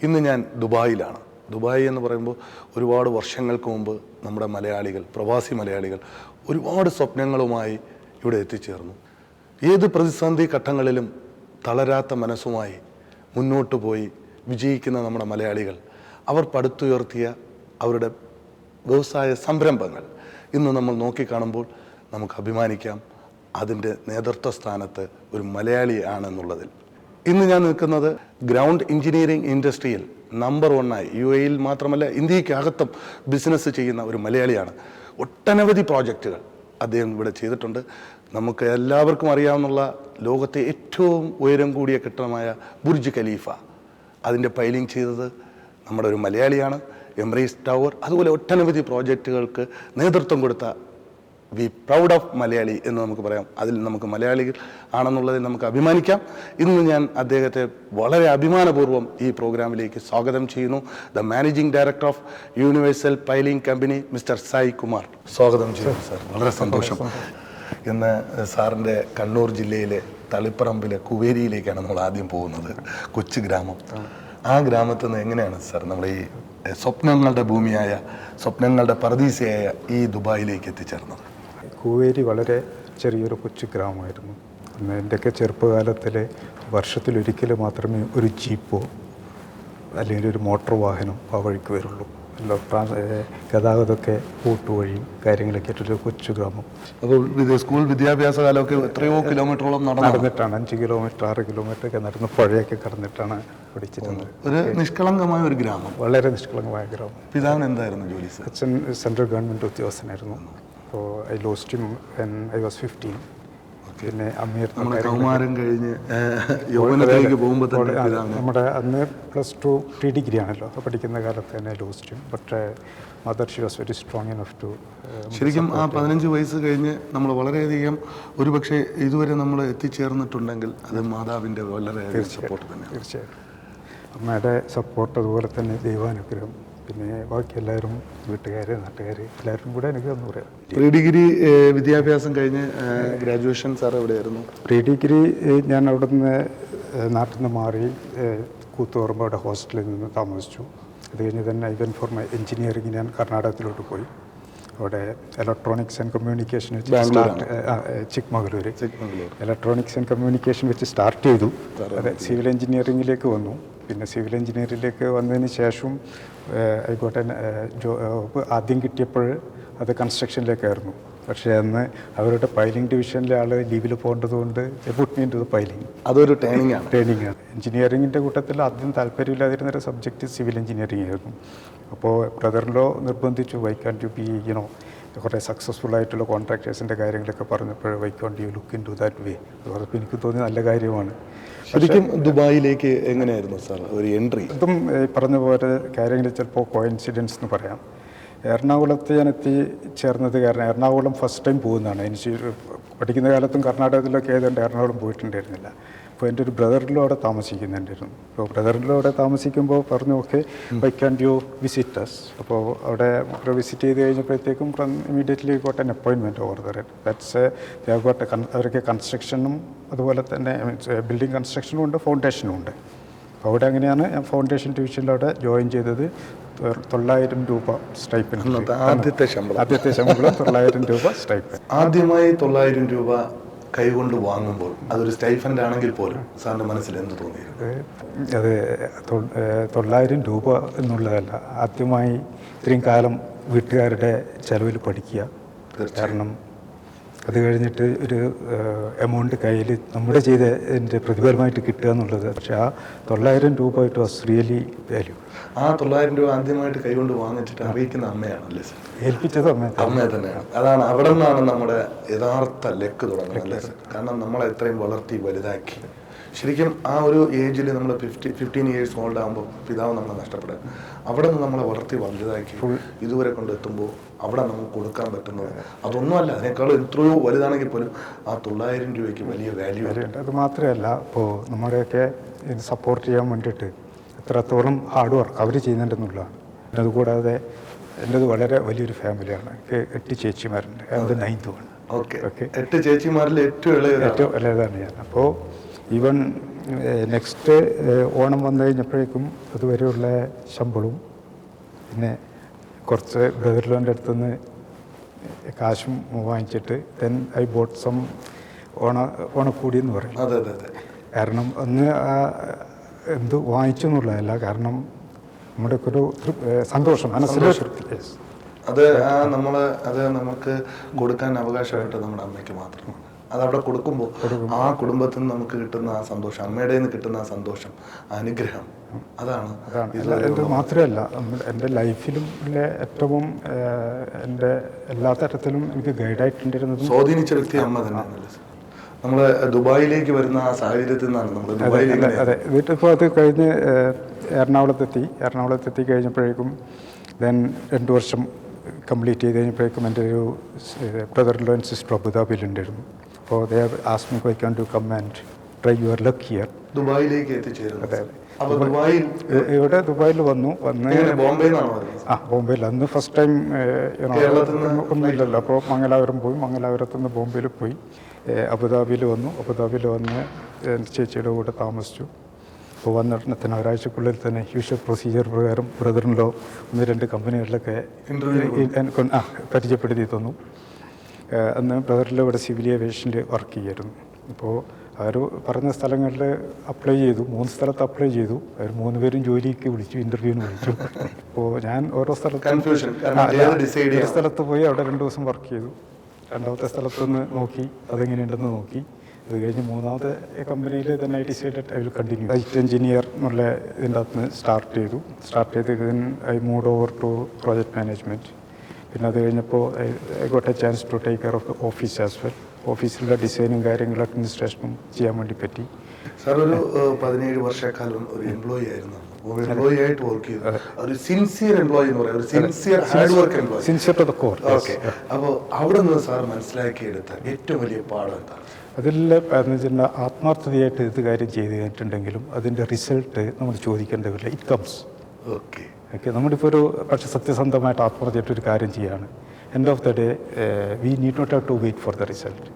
ഇന്ന് ഞാൻ ദുബായിലാണ്. ദുബായ് എന്ന് പറയുമ്പോൾ ഒരുപാട് വർഷങ്ങൾക്ക് മുമ്പ് നമ്മുടെ മലയാളികൾ, പ്രവാസി മലയാളികൾ ഒരുപാട് സ്വപ്നങ്ങളുമായി ഇവിടെ എത്തിച്ചേർന്നു. ഏത് പ്രതിസന്ധി ഘട്ടങ്ങളിലും തളരാത്ത മനസ്സുമായി മുന്നോട്ട് പോയി വിജയിക്കുന്ന നമ്മുടെ മലയാളികൾ, അവർ പടുത്തുയർത്തിയ അവരുടെ വ്യവസായ സംരംഭങ്ങൾ ഇന്ന് നമ്മൾ നോക്കിക്കാണുമ്പോൾ നമുക്ക് അഭിമാനിക്കാം അതിൻ്റെ നേതൃത്വ സ്ഥാനത്ത് ഒരു മലയാളിയാണെന്നുള്ളതിൽ. ഇന്ന് ഞാൻ നിൽക്കുന്നത് ഗ്രൗണ്ട് എഞ്ചിനീയറിംഗ് ഇൻഡസ്ട്രിയിൽ നമ്പർ 1 UAE മാത്രമല്ല ഇന്ത്യക്കകത്തും ബിസിനസ് ചെയ്യുന്ന ഒരു മലയാളിയാണ്. ഒട്ടനവധി പ്രോജക്റ്റുകൾ അദ്ദേഹം ഇവിടെ ചെയ്തിട്ടുണ്ട്. നമുക്ക് എല്ലാവർക്കും അറിയാവുന്ന ലോകത്തെ ഏറ്റവും ഉയരം കൂടിയ കെട്ടിടമായ ബുർജ് ഖലീഫ, അതിൻ്റെ പൈലിംഗ് ചെയ്തത് നമ്മുടെ ഒരു മലയാളിയാണ്. എമിറേറ്റ്സ് ടവർ, അതുപോലെ ഒട്ടനവധി പ്രോജക്റ്റുകൾക്ക് നേതൃത്വം കൊടുത്ത വി പ്രൗഡ് ഓഫ് മലയാളി എന്ന് നമുക്ക് പറയാം. അതിൽ നമുക്ക് മലയാളികൾ ആണെന്നുള്ളതിൽ നമുക്ക് അഭിമാനിക്കാം. ഇന്ന് ഞാൻ അദ്ദേഹത്തെ വളരെ അഭിമാനപൂർവ്വം ഈ പ്രോഗ്രാമിലേക്ക് സ്വാഗതം ചെയ്യുന്നു. The managing director of universal piling company mister Sai Kumar. സ്വാഗതം ചെയ്യുന്നു സാർ. വളരെ സന്തോഷം. ഇന്ന് സാറിൻ്റെ കണ്ണൂർ ജില്ലയിലെ തളിപ്പറമ്പിലെ കുവേരിയിലേക്കാണ് നമ്മൾ ആദ്യം പോകുന്നത്. കൊച്ചു ഗ്രാമം. ആ ഗ്രാമത്തിൽ നിന്ന് എങ്ങനെയാണ് സാർ നമ്മുടെ ഈ സ്വപ്നങ്ങളുടെ ഭൂമിയായ, സ്വപ്നങ്ങളുടെ പറുദീസയായ ഈ ദുബായിലേക്ക് എത്തിച്ചേർന്നത്? കുവേരി വളരെ ചെറിയൊരു കൊച്ചു ഗ്രാമമായിരുന്നു. അന്ന് എൻ്റെയൊക്കെ ചെറുപ്പകാലത്തിൽ വർഷത്തിലൊരിക്കൽ മാത്രമേ ഒരു ജീപ്പോ അല്ലെങ്കിൽ ഒരു മോട്ടോർ വാഹനം ആ വഴിക്ക് വരുള്ളൂ. ഗതാഗതമൊക്കെ കൂട്ടുവഴിയും കാര്യങ്ങളൊക്കെ ആയിട്ടൊരു കൊച്ചു ഗ്രാമം. അപ്പോൾ സ്കൂൾ വിദ്യാഭ്യാസ കാലമൊക്കെ എത്രയോ കിലോമീറ്ററോളം നടന്നിട്ടാണ്. 5 കിലോമീറ്റർ 6 കിലോമീറ്റർ ഒക്കെ നടന്ന് പുഴയൊക്കെ കടന്നിട്ടാണ് പഠിച്ചിരുന്നത്. ഒരു നിഷ്കളങ്കമായ ഒരു ഗ്രാമം, വളരെ നിഷ്കളങ്കമായ ഗ്രാമം. പിതാവിന് എന്തായിരുന്നു ജോലി? അച്ഛൻ സെൻട്രൽ ഗവൺമെൻറ് ഉദ്യോഗസ്ഥനായിരുന്നു. അപ്പോൾ I lost him when I was 15. പിന്നെ കൗമാരം കഴിഞ്ഞ് യൗവനത്തിലേക്ക് പോകുമ്പോൾ തന്നെ നമ്മുടെ അന്ന് +2 പ്രീ ഡിഗ്രി ആണല്ലോ. അപ്പോൾ പഠിക്കുന്ന കാലത്ത് തന്നെ lost him. But mother she was very strong enough to. ശരിക്കും ആ 15 വയസ്സ് കഴിഞ്ഞ് നമ്മൾ വളരെയധികം ഒരുപക്ഷെ ഇതുവരെ നമ്മൾ എത്തിച്ചേർന്നിട്ടുണ്ടെങ്കിൽ അത് മാതാവിൻ്റെ വളരെ സപ്പോർട്ട് തന്നെ. തീർച്ചയായിട്ടും അമ്മയുടെ സപ്പോർട്ട്, അതുപോലെ തന്നെ ദൈവാനുഗ്രഹം, പിന്നെ ബാക്കി എല്ലാവരും വീട്ടുകാർ, നാട്ടുകാർ എല്ലാവരും കൂടെ അനുഗ്രഹം എന്ന് പറയാം. പ്രീ ഡിഗ്രി വിദ്യാഭ്യാസം കഴിഞ്ഞ് ഗ്രാജുവേഷൻ സാർ എവിടെയായിരുന്നു? പ്രീ ഡിഗ്രി ഞാൻ അവിടെ നിന്ന് നാട്ടിൽ നിന്ന് മാറി കൂത്തുപറമ്പ് അവിടെ ഹോസ്റ്റലിൽ നിന്ന് താമസിച്ചു. അത് കഴിഞ്ഞ് തന്നെ I went for my engineering ഞാൻ കർണാടകത്തിലോട്ട് പോയി. അവിടെ electronics and communication Chikmagalur electronics and communication വെച്ച് സ്റ്റാർട്ട് ചെയ്തു. അതെ, സിവിൽ എഞ്ചിനീയറിംഗിലേക്ക് വന്നു. പിന്നെ സിവിൽ എഞ്ചിനീയറിംഗിലേക്ക് വന്നതിന് ശേഷം ആയിക്കോട്ടെ ജോബ് ആദ്യം കിട്ടിയപ്പോൾ അത് കൺസ്ട്രക്ഷനിലേക്കായിരുന്നു. പക്ഷേ അന്ന് അവരുടെ പൈലിംഗ് ഡിവിഷനിലെ ആൾ ലീവിൽ പോകേണ്ടതുകൊണ്ട് put me to the piling. അതൊരു ട്രെയിനിങ് ആണ്. എഞ്ചിനീയറിംഗിൻ്റെ കൂട്ടത്തിൽ ആദ്യം താല്പര്യമില്ലാതിരുന്നൊരു സബ്ജക്റ്റ് സിവിൽ എഞ്ചിനീയറിംഗ് ആയിരുന്നു. അപ്പോൾ ബ്രദറിലോ നിർബന്ധിച്ചു, വൈ കാൻറ്റ് യു ബി കുറേ സക്സസ്ഫുൾ ആയിട്ടുള്ള കോൺട്രാക്ടേഴ്സിൻ്റെ കാര്യങ്ങളൊക്കെ പറഞ്ഞപ്പോൾ why can't you look into that way. അത് പറഞ്ഞപ്പോൾ എനിക്ക് തോന്നി നല്ല കാര്യമാണ്. ശരിക്കും ദുബായിലേക്ക് എങ്ങനെയായിരുന്നു സാർ ഒരു എൻട്രി? ഇതും പറഞ്ഞ പോലെ കാര്യങ്ങൾ ചിലപ്പോൾ കോയിൻസിഡൻസ് എന്ന് പറയാം. എറണാകുളത്ത് ഞാൻ എത്തിച്ചേർന്നത് കാരണം എറണാകുളം ഫസ്റ്റ് ടൈം പോകുന്നതാണ്. എനിക്ക് പഠിക്കുന്ന കാലത്തും കർണാടകത്തിലൊക്കെ ഏതാണ്ട് എറണാകുളം പോയിട്ടുണ്ടായിരുന്നില്ല. അപ്പോൾ എൻ്റെ ഒരു ബ്രദറിലും അവിടെ താമസിക്കുന്നുണ്ടായിരുന്നു. അപ്പോൾ ബ്രദറിലും അവിടെ താമസിക്കുമ്പോൾ പറഞ്ഞു, okay why can you visit us. അപ്പോൾ അവിടെ വിസിറ്റ് ചെയ്ത് കഴിഞ്ഞപ്പോഴത്തേക്കും immediately got an appointment over there. That's അവർക്ക് കൺസ്ട്രക്ഷനും അതുപോലെ തന്നെ ബിൽഡിംഗ് കൺസ്ട്രക്ഷനും ഉണ്ട്, ഫൗണ്ടേഷനും ഉണ്ട്. അപ്പോൾ അവിടെ അങ്ങനെയാണ് ഞാൻ ഫൗണ്ടേഷൻ ഡിവിഷനിൽ അവിടെ ജോയിൻ ചെയ്തത്. 900 രൂപ സ്റ്റൈപ്പൻഡ്. ആദ്യത്തെ ശമ്പളം 900 രൂപ സ്റ്റൈപ്പൻഡ്. ആദ്യമായി 900 രൂപ കൈകൊണ്ട് വാങ്ങുമ്പോൾ അതൊരു സ്റ്റൈഫൻഡ് ആണെങ്കിൽ പോലും സാറിൻ്റെ മനസ്സിൽ എന്ത് തോന്നിയിരുന്നു? അത് 900 രൂപ എന്നുള്ളതല്ല, ആദ്യമായി ഇത്രയും കാലം വീട്ടുകാരുടെ ചെലവിൽ പഠിക്കുക. കാരണം അത് കഴിഞ്ഞിട്ട് ഒരു എമൗണ്ട് കയ്യിൽ നമ്മുടെ ചെയ്തതിൻ്റെ പ്രതിഫലമായിട്ട് കിട്ടുക എന്നുള്ളത്. പക്ഷേ ആ 900 രൂപ ഇറ്റ് വാസ് റിയലി വാല്യൂ. ആ 900 രൂപ ആദ്യമായിട്ട് കൈകൊണ്ട് വാങ്ങിച്ചിട്ട് അറിയിക്കുന്ന അമ്മയാണല്ലേ സാർ? ഏൽപ്പിച്ചത് അമ്മയെ തന്നെയാണ്. അതാണ് അവിടെ നിന്നാണ് നമ്മുടെ യഥാർത്ഥ ലക്ക് തുടങ്ങുന്നത്. കാരണം നമ്മളെ എത്രയും വളർത്തി വലുതാക്കി. ശരിക്കും ആ ഒരു ഏജിൽ നമ്മൾ 15 ഇയേഴ്സ് ഓൾഡ് ആകുമ്പോൾ പിതാവ് നമ്മളെ നഷ്ടപ്പെടുക. അവിടെ നിന്ന് നമ്മളെ വളർത്തി വലുതാക്കി ഇതുവരെ കൊണ്ടെത്തുമ്പോൾ അവിടെ നമുക്ക് കൊടുക്കാൻ പറ്റുന്നത് അതൊന്നുമല്ല, അതിനേക്കാളും എത്രയോ വലുതാണെങ്കിൽ പോലും ആ 900 രൂപയ്ക്ക് വലിയ വാല്യൂ ഉണ്ട്. അത് മാത്രമല്ല, ഇപ്പോൾ നമ്മുടെയൊക്കെ ഇത് സപ്പോർട്ട് ചെയ്യാൻ വേണ്ടിയിട്ട് എത്രത്തോളം ഹാർഡ് വർക്ക് അവർ ചെയ്യുന്നുണ്ടെന്നുള്ളതാണ്. അതുകൂടാതെ എൻ്റെത് വളരെ വലിയൊരു ഫാമിലിയാണ്. എനിക്ക് 8 ചേച്ചിമാരുണ്ട്. അത് 9th ആണ്. ഓക്കെ. 8 ചേച്ചിമാരിൽ ഏറ്റവും ഇളയതാണ് ഞാൻ. അപ്പോൾ ഈവൻ നെക്സ്റ്റ് ഓണം വന്നു കഴിഞ്ഞപ്പോഴേക്കും അതുവരെയുള്ള ശമ്പളവും പിന്നെ കുറച്ച് ബ്രദർ ലോൻ്റെ അടുത്തുനിന്ന് കാശും വാങ്ങിച്ചിട്ട് ദെൻ ഐ ബോട്ട് സം ഓണക്കൂടി എന്ന് പറയും. അതെ അതെ അതെ. കാരണം അന്ന് എന്ത് വാങ്ങിച്ചു എന്നുള്ളതല്ല, കാരണം നമ്മുടെ ഒരു സന്തോഷം മനസ്സിലെ തൃപ്തി. അത് അത് നമുക്ക് കൊടുക്കാൻ അവകാശപ്പെട്ടത് നമ്മുടെ അമ്മയ്ക്ക് മാത്രമാണ്. അത് അവിടെ കൊടുക്കുമ്പോൾ ആ കുടുംബത്തിൽ നിന്ന് നമുക്ക് കിട്ടുന്ന ആ സന്തോഷം, അമ്മയുടെ നിന്ന് കിട്ടുന്ന ആ സന്തോഷം, അനുഗ്രഹം, അതാണ്. ഇത് മാത്രമല്ല, എൻ്റെ ലൈഫിലും ഏറ്റവും എൻ്റെ എല്ലാ തരത്തിലും എനിക്ക് ഗൈഡായിട്ടുണ്ടായിരുന്നത് സ്വാധീനിച്ച വ്യക്തി അമ്മ തന്നെയാണല്ലേ. നമ്മൾ ദുബായിലേക്ക് വരുന്ന ആ സാഹചര്യത്തിൽ നിന്നാണ് നമ്മൾ ദുബായിലേക്ക്. അതെ, വീട്ടിപ്പോൾ അത് കഴിഞ്ഞ് എറണാകുളത്തെത്തി കഴിഞ്ഞപ്പോഴേക്കും ദെൻ 2 വർഷം കംപ്ലീറ്റ് ചെയ്ത് കഴിഞ്ഞപ്പോഴേക്കും എൻ്റെ ഒരു ബ്രദർ ലോ ആൻഡ് സിസ്റ്റർ അബുദാബിയിലുണ്ടായിരുന്നു. അപ്പോൾ they have asked me I can to come and try your luck here. ദുബായിലേക്ക് എത്തിച്ചേരുന്നു. അതെ, ഇവിടെ ദുബായിൽ വന്ന് ബോംബെയിൽ അന്ന് ഫസ്റ്റ് ടൈം ഒന്നുമില്ലല്ലോ. അപ്പോൾ മംഗലാപുരത്തു നിന്ന് ബോംബെയിൽ പോയി അബുദാബിയിൽ വന്ന് ചേച്ചിയുടെ കൂടെ താമസിച്ചു. അപ്പോൾ വന്നിട്ട് തന്നെ ഒരാഴ്ചക്കുള്ളിൽ തന്നെ യൂഷ്വൽ പ്രൊസീജിയർ പ്രകാരം ബ്രദറിലോ 1-2 കമ്പനികളിലൊക്കെ പരിചയപ്പെടുത്തി തന്നു. അന്ന് ബ്രദറിലോ ഇവിടെ സിവിൽ ഏവിയേഷനിൽ വർക്ക് ചെയ്യായിരുന്നു. അപ്പോൾ അവർ പറഞ്ഞ സ്ഥലങ്ങളിൽ അപ്ലൈ ചെയ്തു, 3 സ്ഥലത്ത് അപ്ലൈ ചെയ്തു. അവർ 3 പേരും ജോലിക്ക് വിളിച്ചു, ഇൻ്റർവ്യൂവിന് വിളിച്ചു. അപ്പോൾ ഞാൻ ഓരോ സ്ഥലത്ത് പോയി അവിടെ 2 ദിവസം വർക്ക് ചെയ്തു. 2ാമത്തെ സ്ഥലത്തൊന്ന് നോക്കി അതെങ്ങനെയുണ്ടെന്ന് നോക്കി. അത് കഴിഞ്ഞ് 3ാമത്തെ കമ്പനിയിൽ തന്നെ I decided I will continue site engineer എന്നുള്ള ഇതിൻ്റെ അകത്ത് നിന്ന് സ്റ്റാർട്ട് ചെയ്ത് I moved over to project management. പിന്നെ അത് കഴിഞ്ഞപ്പോൾ I got a chance to take care of office as well. ഓഫീസിലുള്ള ഡിസൈനും കാര്യങ്ങളും അഡ്മിനിസ്ട്രേഷനും ചെയ്യാൻ വേണ്ടി പറ്റി. സാർ ഒരു 17 വർഷക്കാലം ഒരു എംപ്ലോയി ആയിരുന്നു. എംപ്ലോയി ആയിട്ട് വർക്ക് ചെയ്തു. ഒരു സിൻസിയർ എംപ്ലോയി എന്ന് പറയാം, ഒരു sincere hard work employee, sincere to the core. Okay. അപ്പോൾ അവിടെ നിന്ന് സാർ മനസ്സിലാക്കിയെടുത്ത ഏറ്റവും വലിയ പാഠം എന്താണ്? അതിൽ എന്ന് വെച്ചാൽ ആത്മാർത്ഥതയായിട്ട് ഇത് കാര്യം ചെയ്ത് കഴിഞ്ഞിട്ടുണ്ടെങ്കിലും അതിൻ്റെ റിസൾട്ട് നമ്മൾ ചോദിക്കേണ്ടതില്ല, ഇറ്റ് കംസ്. ഓക്കെ. നമ്മളിപ്പോൾ ഒരു പക്ഷേ സത്യസന്ധമായിട്ട് ആത്മാർത്ഥമായിട്ടൊരു കാര്യം ചെയ്യുകയാണ്. End of the day we need not have to wait for the result.